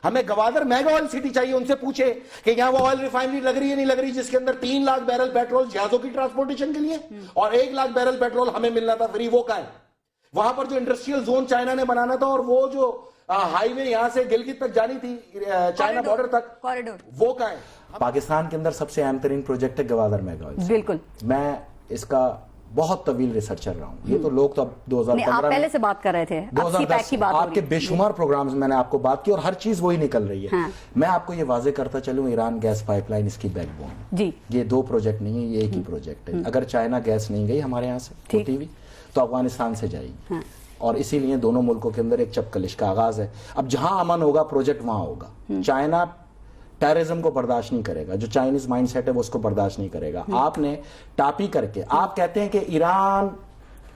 ہمیں Gwadar mega oil city چاہیے. ان سے پوچھے کہ یہاں وہ آئل ریفائنری لگ رہی ہے نہیں لگ رہی جس کے اندر 3 لاکھ بیرل پیٹرول جہازوں کی ٹرانسپورٹیشن کے لیے اور 1 لاکھ بیرل پیٹرول ہمیں ملنا تھا فری. وہ کا ہے وہاں پر جو انڈسٹریل زون چائنا نے بنانا تھا اور وہ جو ہائی وے یہاں سے گلگت تک جانی تھی چائنا بارڈر تک کوریڈور وہ کا ہے. پاکستان کے اندر سب سے اہم ترین پروجیکٹ ہے گوادر میگا آئل. بالکل میں اس کا بہت طویل ریسرچر رہا ہوں. یہ تو لوگ تو اب 2015 آپ پہلے سے بات کر رہے تھے 2010 آپ کے بے شمار پروگرامز میں نے آپ کو بات کی اور ہر چیز وہی نکل رہی ہے. میں آپ کو یہ واضح کرتا چلوں ایران گیس پائپ لائن اس کی بیک بون. جی یہ 2 پروجیکٹ نہیں ہے یہ ایک ہی پروجیکٹ ہے. اگر چائنا گیس نہیں گئی ہمارے یہاں سے ہوتی ہوئی تو افغانستان سے جائے گی اور اسی لیے دونوں ملکوں کے اندر ایک چپکلش کا آغاز ہے. اب جہاں امن ہوگا پروجیکٹ وہاں ہوگا. چائنا ٹیررزم کو برداشت نہیں کرے گا. جو چائنیز مائنڈ سیٹ ہے وہ اس کو برداشت نہیں کرے گا. آپ نے ٹاپی کر کے آپ کہتے ہیں کہ ایران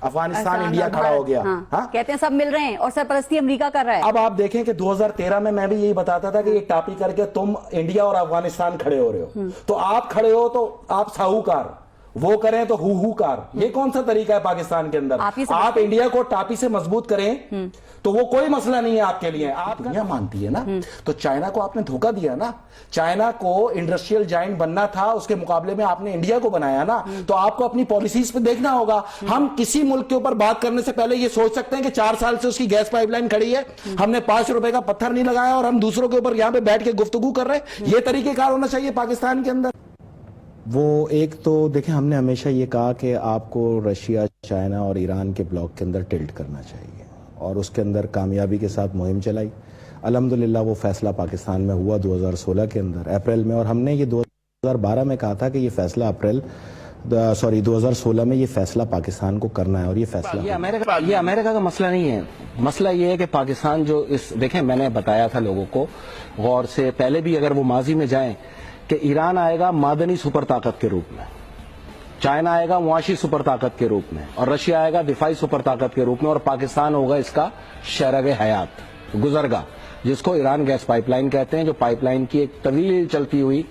افغانستان انڈیا کھڑا ہو گیا کہتے ہیں سب مل رہے ہیں اور سرپرستی امریکہ کر رہا ہے. اب آپ دیکھیں کہ 2013 میں بھی یہی بتاتا تھا کہ یہ ٹاپی کر کے تم انڈیا اور افغانستان کھڑے ہو رہے ہو تو آپ کھڑے ہو تو آپ ساہوکار وہ کریں تو ہو کار. یہ کون سا طریقہ ہے پاکستان کے اندر؟ آپ انڈیا کو ٹاپی سے مضبوط کریں تو وہ کوئی مسئلہ نہیں ہے آپ کے لیے. آپ دنیا مانتی ہے نا تو چائنا کو آپ نے دھوکہ دیا نا. چائنا کو انڈسٹریل جائنٹ بننا تھا اس کے مقابلے میں آپ نے انڈیا کو بنایا نا. تو آپ کو اپنی پالیسیز پہ دیکھنا ہوگا. ہم کسی ملک کے اوپر بات کرنے سے پہلے یہ سوچ سکتے ہیں کہ 4 سال سے اس کی گیس پائپ لائن کھڑی ہے ہم نے 5 روپے کا پتھر نہیں لگایا اور ہم دوسروں کے اوپر یہاں پہ بیٹھ کے گفتگو کر رہے ہیں. یہ طریقہ کار ہونا چاہیے پاکستان کے اندر. وہ ایک تو دیکھیں ہم نے ہمیشہ یہ کہا کہ آپ کو رشیا چائنا اور ایران کے بلاک کے اندر ٹلٹ کرنا چاہیے اور اس کے اندر کامیابی کے ساتھ مہم چلائی. الحمدللہ وہ فیصلہ پاکستان میں ہوا 2016 کے اندر اپریل میں اور ہم نے یہ 2012 میں کہا تھا کہ یہ فیصلہ 2016 میں یہ فیصلہ پاکستان کو کرنا ہے اور یہ فیصلہ یہ امریکہ کا مسئلہ نہیں ہے. مسئلہ یہ ہے کہ پاکستان جو دیکھیں میں نے بتایا تھا لوگوں کو غور سے پہلے بھی اگر وہ ماضی میں جائیں کہ ایران آئے گا معدنی سپر طاقت کے روپ میں چائنا آئے گا معاشی سپر طاقت کے روپ میں اور رشیا آئے گا دفاعی سپر طاقت کے روپ میں اور پاکستان ہوگا اس کا شرگ حیات گزرگاہ جس کو ایران گیس پائپ لائن کہتے ہیں جو پائپ لائن کی ایک طویل چلتی ہوئی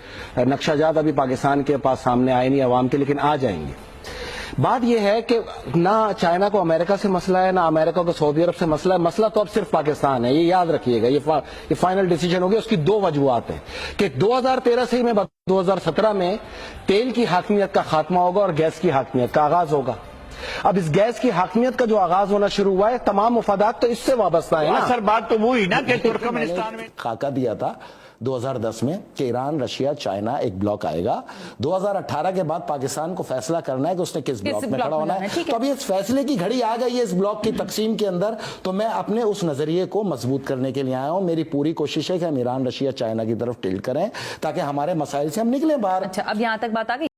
نقشہ جات ابھی پاکستان کے پاس سامنے آئے نہیں عوام کے لیکن آ جائیں گے. بات یہ ہے کہ نہ چائنا کو امریکہ سے مسئلہ ہے نہ امریکہ کو سعودی عرب سے مسئلہ ہے. مسئلہ تو اب صرف پاکستان ہے. یہ یاد رکھیے گا یہ فائنل ڈیسیجن ہوگی. اس کی 2 وجوہات ہیں کہ 2013 سے میں 2017 میں تیل کی حاکمیت کا خاتمہ ہوگا اور گیس کی حاکمیت کا آغاز ہوگا. اب اس گیس کی حاکمیت کا جو آغاز ہونا شروع ہوا ہے تمام مفادات تو اس سے وابستہ ہیں نا. سر بات تو وہی نا کہ ترکمانستان میں خاکہ دیا تھا 2010 میں کہ ایران رشیا چائنا ایک بلاک آئے گا. 2018 کے بعد پاکستان کو فیصلہ کرنا ہے کہ اس نے کس بلاک میں کھڑا ہونا ہے. تو ابھی اس فیصلے کی گھڑی آ گئی ہے اس بلاک کی تقسیم کے اندر. تو میں اپنے اس نظریے کو مضبوط کرنے کے لیے آیا ہوں. میری پوری کوشش ہے کہ ہم ایران رشیا چائنا کی طرف ٹلٹ کریں تاکہ ہمارے مسائل سے ہم نکلیں باہر. اچھا اب یہاں تک بات آ گئی.